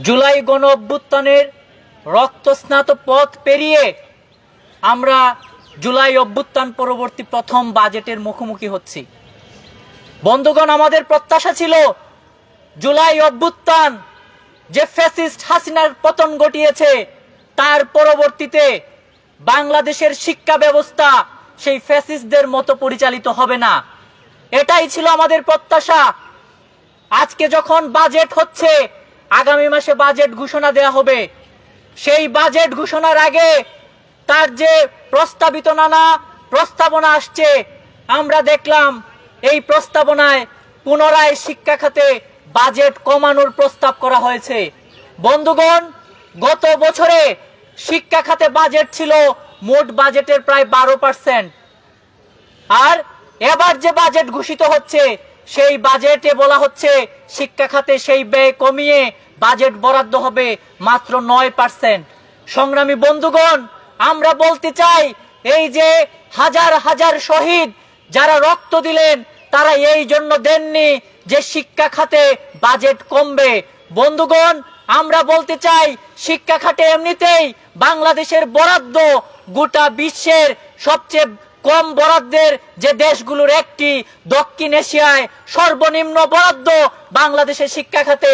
জুলাই গণ অভ্যুত্থানের রক্তস্নাত পথ পেরিয়ে আমরা জুলাই অভ্যুত্থান পরবর্তী প্রথম বাজেটের মুখোমুখি হচ্ছি। বন্ধুগণ, আমাদের প্রত্যাশা ছিল জুলাই অভ্যুত্থান যে ফ্যাসিস্ট হাসিনার পতন ঘটিয়েছে তার পরবর্তীতে বাংলাদেশের শিক্ষা ব্যবস্থা সেই ফ্যাসিস্টদের মতো পরিচালিত হবে না। এটাই ছিল আমাদের প্রত্যাশা। আজকে যখন বাজেট হচ্ছে, আগামী মাসে বাজেট ঘোষণা দেয়া হবে, সেই বাজেট ঘোষণার আগে তার যে প্রস্তাবিত নানা প্রস্তাবনা আসছে, আমরা দেখলাম এই প্রস্তাবনায় পুনরায় শিক্ষা খাতে বাজেট কমানোর প্রস্তাব করা হয়েছে। বন্ধুগণ, গত বছরে শিক্ষা খাতে বাজেট ছিল মোট বাজেটের প্রায় 12%, আর এবার যে বাজেট ঘোষিত হচ্ছে সেই বাজেটে বলা হচ্ছে শিক্ষা খাতে সেই ব্যয় কমিয়ে বাজেট বরাদ্দ হবে মাত্র 9%। সংগ্রামী বন্ধুগণ, আমরা বলতে চাই, এই যে হাজার হাজার শহীদ যারা রক্ত দিলেন তারা এই জন্য দেননি যে শিক্ষা খাতে বাজেট কমবে। বন্ধুগণ, আমরা বলতে চাই, শিক্ষা খাতে এমনিতেই বাংলাদেশের বরাদ্দ গোটা বিশ্বের সবচেয়ে কম বরাদ্দের যে দেশগুলোর একটি। দক্ষিণ এশিয়ায় সর্বনিম্ন বরাদ্দ বাংলাদেশের শিক্ষা খাতে।